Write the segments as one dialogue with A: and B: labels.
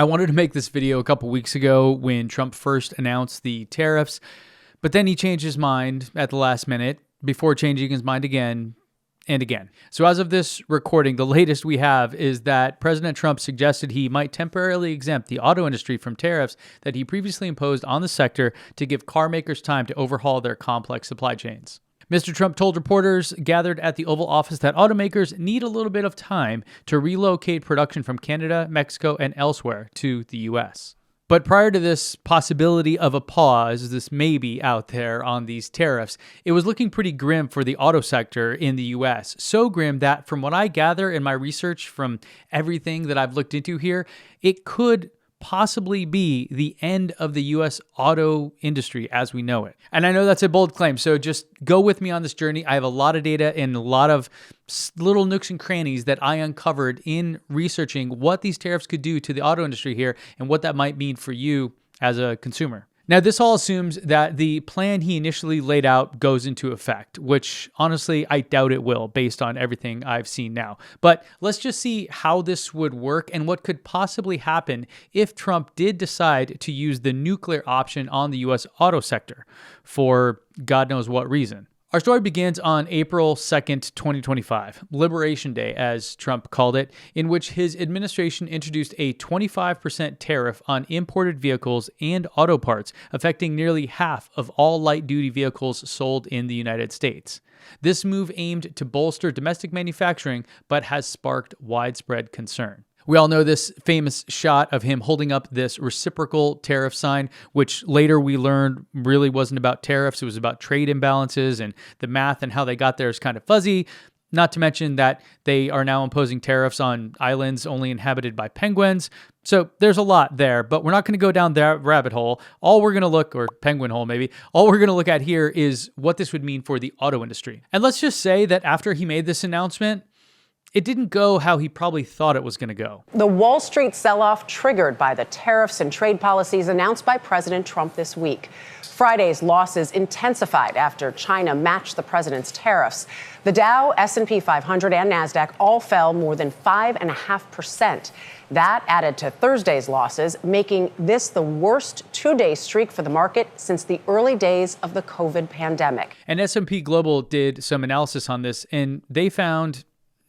A: I wanted to make this video a couple weeks ago when Trump first announced the tariffs, but then he changed his mind at the last minute before changing his mind again and again. So as of this recording, the latest we have is that President Trump suggested he might temporarily exempt the auto industry from tariffs that he previously imposed on the sector to give car makers time to overhaul their complex supply chains. Mr. Trump told reporters gathered at the Oval Office that automakers need a little bit of time to relocate production from Canada, Mexico, and elsewhere to the U.S. But prior to this possibility of a pause, this maybe out there on these tariffs, it was looking pretty grim for the auto sector in the U.S. So grim that from what I gather in my research from everything that I've looked into here, it could possibly be the end of the U.S. auto industry as we know it. And I know that's a bold claim, so just go with me on this journey. I have a lot of data and a lot of little nooks and crannies that I uncovered in researching what these tariffs could do to the auto industry here and what that might mean for you as a consumer. Now, this all assumes that the plan he initially laid out goes into effect, which honestly, I doubt it will based on everything I've seen now. But let's just see how this would work and what could possibly happen if Trump did decide to use the nuclear option on the U.S. auto sector for God knows what reason. Our story begins on April 2nd, 2025, Liberation Day, as Trump called it, in which his administration introduced a 25% tariff on imported vehicles and auto parts, affecting nearly half of all light-duty vehicles sold in the United States. This move aimed to bolster domestic manufacturing, but has sparked widespread concern. We all know this famous shot of him holding up this reciprocal tariff sign, which later we learned really wasn't about tariffs. It was about trade imbalances, and the math and how they got there is kind of fuzzy. Not to mention that they are now imposing tariffs on islands only inhabited by penguins. So there's a lot there, but we're not going to go down that rabbit hole. All we're going to look, or penguin hole maybe, all we're going to look at here is what this would mean for the auto industry. And let's just say that after he made this announcement, it didn't go how he probably thought it was going to go.
B: The Wall Street sell-off triggered by the tariffs and trade policies announced by President Trump this week. Friday's losses intensified after China matched the president's tariffs. The Dow, S&P 500, and NASDAQ all fell more than 5.5%. That added to Thursday's losses, making this the worst two-day streak for the market since the early days of the COVID pandemic.
A: And S&P Global did some analysis on this, and they found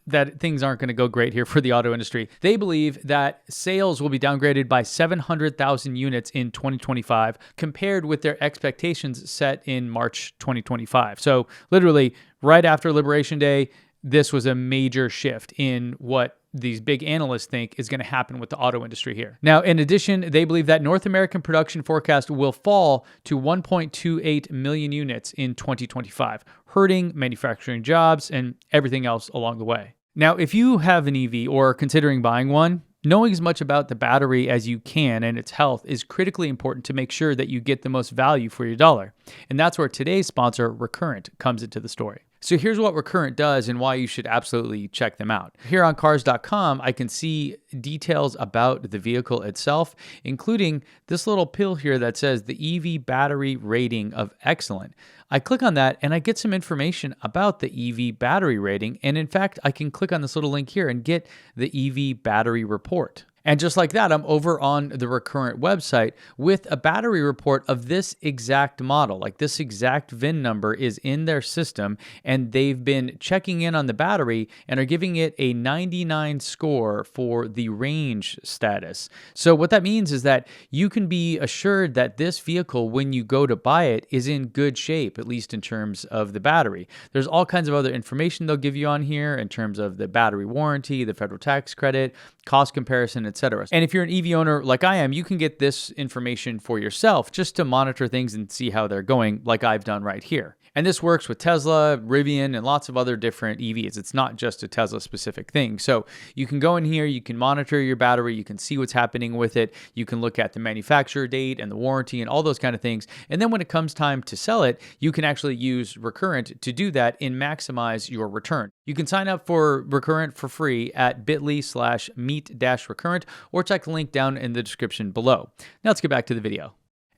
A: that things aren't going to go great here for the auto industry. They believe that sales will be downgraded by 700,000 units in 2025 compared with their expectations set in March 2025. So literally right after Liberation Day, this was a major shift in what these big analysts think is going to happen with the auto industry here. Now, in addition, they believe that North American production forecast will fall to 1.28 million units in 2025, hurting manufacturing jobs and everything else along the way. Now, if you have an EV or are considering buying one, knowing as much about the battery as you can and its health is critically important to make sure that you get the most value for your dollar. And that's where today's sponsor, Recurrent, comes into the story. So here's what Recurrent does and why you should absolutely check them out. Here on cars.com, I can see details about the vehicle itself, including this little pill here that says the EV battery rating of excellent. I click on that and I get some information about the EV battery rating. And in fact, I can click on this little link here and get the EV battery report. And just like that, I'm over on the Recurrent website with a battery report of this exact model. Like this exact VIN number is in their system, and they've been checking in on the battery and are giving it a 99 score for the range status. So what that means is that you can be assured that this vehicle, when you go to buy it, is in good shape, at least in terms of the battery. There's all kinds of other information they'll give you on here in terms of the battery warranty, the federal tax credit, cost comparison, etc. And if you're an EV owner like I am, you can get this information for yourself just to monitor things and see how they're going, like I've done right here. And this works with Tesla, Rivian, and lots of other different EVs. It's not just a Tesla specific thing. So you can go in here, you can monitor your battery, you can see what's happening with it. You can look at the manufacturer date and the warranty and all those kind of things. And then when it comes time to sell it, you can actually use Recurrent to do that and maximize your return. You can sign up for Recurrent for free at bit.ly/meet-recurrent or check the link down in the description below. Now let's get back to the video.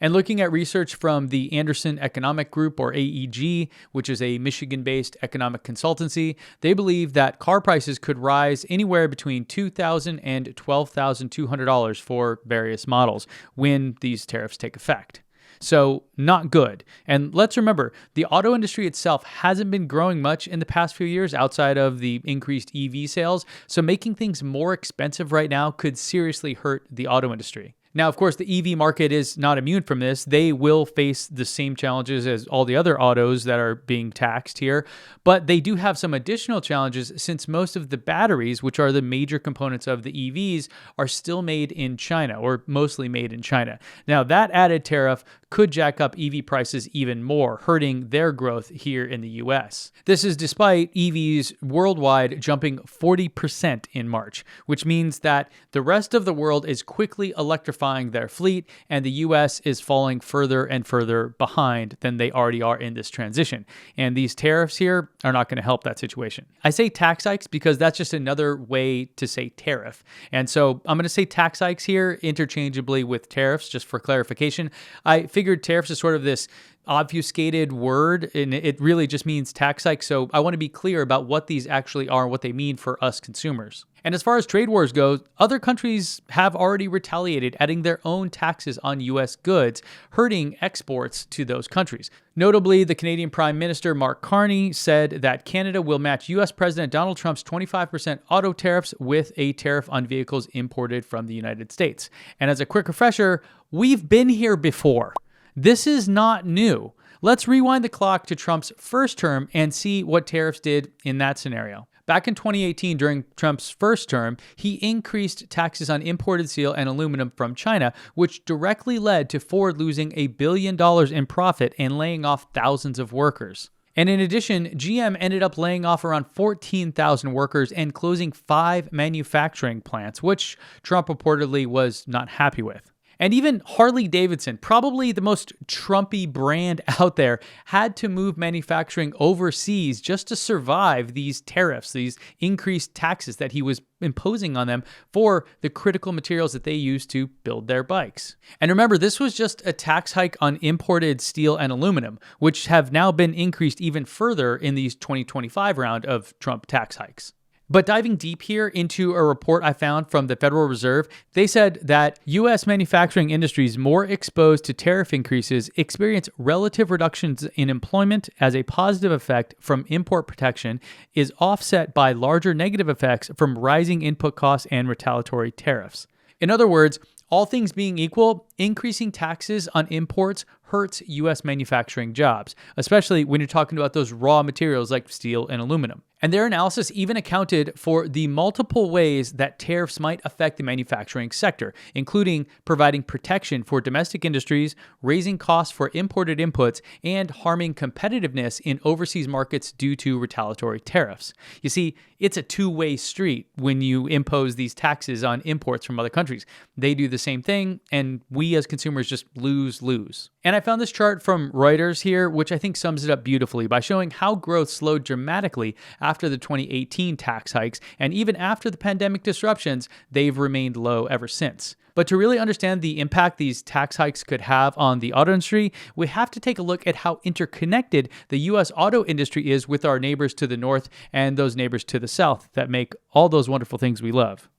A: And looking at research from the Anderson Economic Group, or AEG, which is a Michigan-based economic consultancy, they believe that car prices could rise anywhere between $2,000 and $12,200 for various models when these tariffs take effect. So not good. And let's remember, the auto industry itself hasn't been growing much in the past few years outside of the increased EV sales. So making things more expensive right now could seriously hurt the auto industry. Now, of course, the EV market is not immune from this. They will face the same challenges as all the other autos that are being taxed here, but they do have some additional challenges since most of the batteries, which are the major components of the EVs, are still made in China, or mostly made in China. Now, that added tariff could jack up EV prices even more, hurting their growth here in the US. This is despite EVs worldwide jumping 40% in March, which means that the rest of the world is quickly electrifying their fleet, and the US is falling further and further behind than they already are in this transition. And these tariffs here are not going to help that situation. I say tax hikes because that's just another way to say tariff. And so I'm going to say tax hikes here interchangeably with tariffs, just for clarification. I figured tariffs is sort of this obfuscated word, and it really just means tax hike. So I want to be clear about what these actually are and what they mean for us consumers. And as far as trade wars go, other countries have already retaliated, adding their own taxes on U.S. goods, hurting exports to those countries. Notably, the Canadian Prime Minister Mark Carney said that Canada will match U.S. President Donald Trump's 25% auto tariffs with a tariff on vehicles imported from the United States. And as a quick refresher, we've been here before. This is not new. Let's rewind the clock to Trump's first term and see what tariffs did in that scenario. Back in 2018, during Trump's first term, he increased taxes on imported steel and aluminum from China, which directly led to Ford losing $1 billion in profit and laying off thousands of workers. And in addition, GM ended up laying off around 14,000 workers and closing 5 manufacturing plants, which Trump reportedly was not happy with. And even Harley-Davidson, probably the most Trumpy brand out there, had to move manufacturing overseas just to survive these tariffs, these increased taxes that he was imposing on them for the critical materials that they use to build their bikes. And remember, this was just a tax hike on imported steel and aluminum, which have now been increased even further in these 2025 round of Trump tax hikes. But diving deep here into a report I found from the Federal Reserve, they said that U.S. manufacturing industries more exposed to tariff increases experience relative reductions in employment as a positive effect from import protection is offset by larger negative effects from rising input costs and retaliatory tariffs. In other words, all things being equal, increasing taxes on imports hurts U.S. manufacturing jobs, especially when you're talking about those raw materials like steel and aluminum. And their analysis even accounted for the multiple ways that tariffs might affect the manufacturing sector, including providing protection for domestic industries, raising costs for imported inputs, and harming competitiveness in overseas markets due to retaliatory tariffs. You see, it's a two-way street when you impose these taxes on imports from other countries. They do the same thing, and we as consumers just lose. And I found this chart from Reuters here, which I think sums it up beautifully by showing how growth slowed dramatically after the 2018 tax hikes, and even after the pandemic disruptions, they've remained low ever since. But to really understand the impact these tax hikes could have on the auto industry, we have to take a look at how interconnected the U.S. auto industry is with our neighbors to the north and those neighbors to the south that make all those wonderful things we love.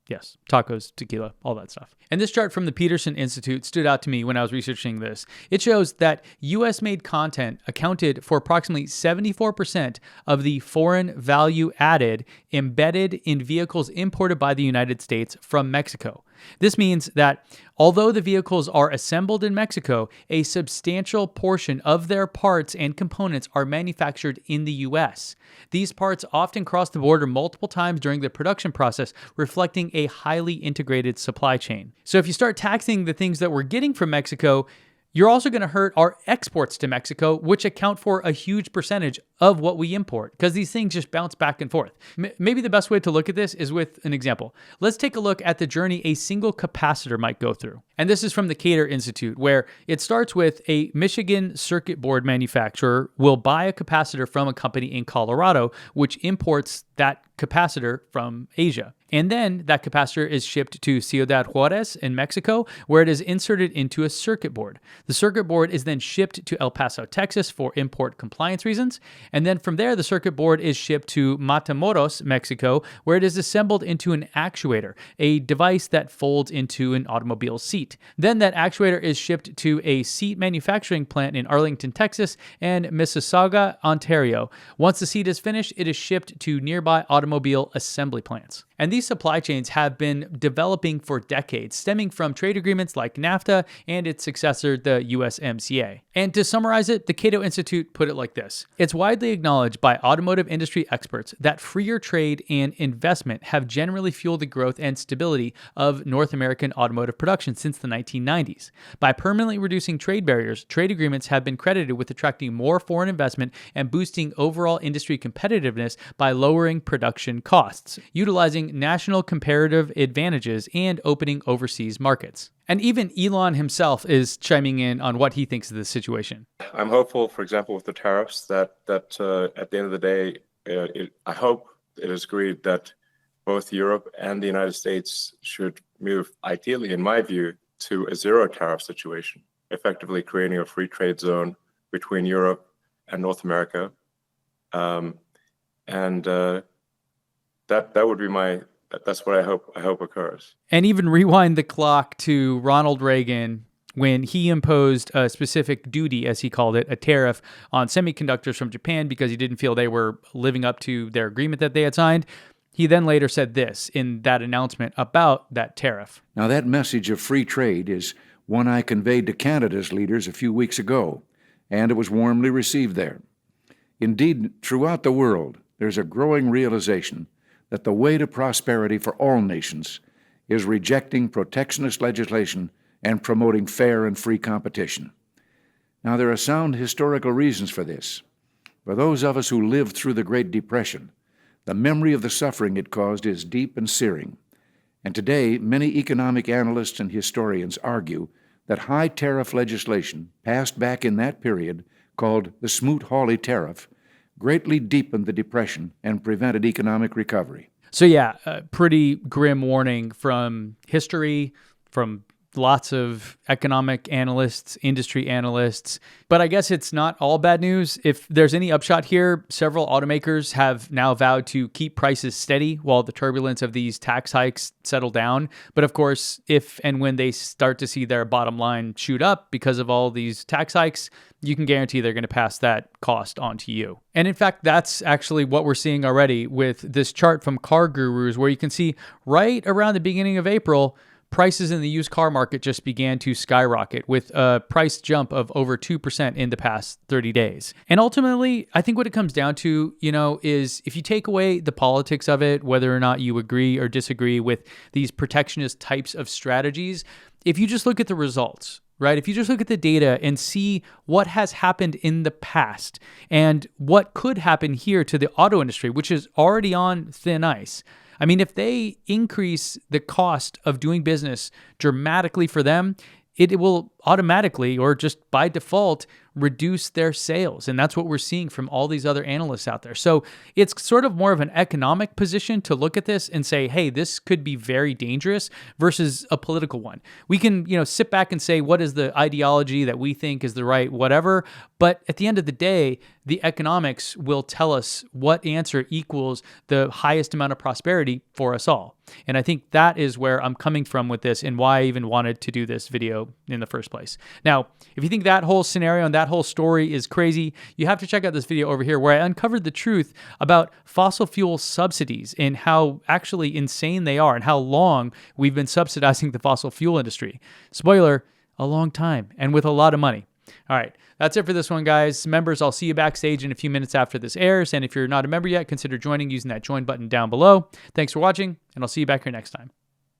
A: Yes, tacos, tequila, all that stuff. And this chart from the Peterson Institute stood out to me when I was researching this. It shows that U.S.-made content accounted for approximately 74% of the foreign value added embedded in vehicles imported by the United States from Mexico. This means that although the vehicles are assembled in Mexico, a substantial portion of their parts and components are manufactured in the U.S. These parts often cross the border multiple times during the production process, reflecting a highly integrated supply chain. So if you start taxing the things that we're getting from Mexico, you're also going to hurt our exports to Mexico, which account for a huge percentage of what we import because these things just bounce back and forth. Maybe the best way to look at this is with an example. Let's take a look at the journey a single capacitor might go through. And this is from the Cater Institute, where it starts with a Michigan circuit board manufacturer will buy a capacitor from a company in Colorado, which imports that capacitor from Asia. And then that capacitor is shipped to Ciudad Juarez in Mexico, where it is inserted into a circuit board. The circuit board is then shipped to El Paso, Texas for import compliance reasons. And then from there, the circuit board is shipped to Matamoros, Mexico, where it is assembled into an actuator, a device that folds into an automobile seat. Then that actuator is shipped to a seat manufacturing plant in Arlington, Texas, and Mississauga, Ontario. Once the seat is finished, it is shipped to nearby automobile assembly plants. And these supply chains have been developing for decades, stemming from trade agreements like NAFTA and its successor, the USMCA. And to summarize it, the Cato Institute put it like this. It's widely acknowledged by automotive industry experts that freer trade and investment have generally fueled the growth and stability of North American automotive production since the 1990s. By permanently reducing trade barriers, trade agreements have been credited with attracting more foreign investment and boosting overall industry competitiveness by lowering production costs, utilizing national comparative advantages, and opening overseas markets. And even Elon himself is chiming in on what he thinks of this situation.
C: I'm hopeful, for example, with the tariffs, that at the end of the day, I hope it is agreed that both Europe and the United States should move, ideally, in my view, to a zero tariff situation, effectively creating a free trade zone between Europe and North America. That would be that's what I hope occurs.
A: And even rewind the clock to Ronald Reagan when he imposed a specific duty, as he called it, a tariff on semiconductors from Japan because he didn't feel they were living up to their agreement that they had signed. He then later said this in that announcement about that tariff.
D: Now, that message of free trade is one I conveyed to Canada's leaders a few weeks ago, and it was warmly received there. Indeed, throughout the world, there's a growing realization that the way to prosperity for all nations is rejecting protectionist legislation and promoting fair and free competition. Now, there are sound historical reasons for this. For those of us who lived through the Great Depression, the memory of the suffering it caused is deep and searing. And today, many economic analysts and historians argue that high tariff legislation passed back in that period, called the Smoot-Hawley Tariff, greatly deepened the Depression and prevented economic recovery.
A: So yeah, a pretty grim warning from history, from lots of economic analysts, industry analysts. But I guess it's not all bad news. If there's any upshot here, several automakers have now vowed to keep prices steady while the turbulence of these tax hikes settle down. But of course, if and when they start to see their bottom line shoot up because of all these tax hikes, you can guarantee they're going to pass that cost on to you. And in fact, that's actually what we're seeing already with this chart from Car Gurus, where you can see right around the beginning of April, prices in the used car market just began to skyrocket with a price jump of over 2% in the past 30 days. And ultimately, I think what it comes down to, is if you take away the politics of it, whether or not you agree or disagree with these protectionist types of strategies, if you just look at the results, right? If you just look at the data and see what has happened in the past and what could happen here to the auto industry, which is already on thin ice. I mean, if they increase the cost of doing business dramatically for them, it will automatically, or just by default, reduce their sales. And that's what we're seeing from all these other analysts out there. So it's sort of more of an economic position to look at this and say, hey, this could be very dangerous versus a political one. We can, sit back and say, what is the ideology that we think is the right whatever? But at the end of the day, the economics will tell us what answer equals the highest amount of prosperity for us all. And I think that is where I'm coming from with this and why I even wanted to do this video in the first place. Now, if you think that whole scenario and that whole story is crazy, you have to check out this video over here where I uncovered the truth about fossil fuel subsidies and how actually insane they are and how long we've been subsidizing the fossil fuel industry. Spoiler, a long time and with a lot of money. All right, that's it for this one, guys. Members, I'll see you backstage in a few minutes after this airs. And if you're not a member yet, consider joining using that join button down below. Thanks for watching, and I'll see you back here next time.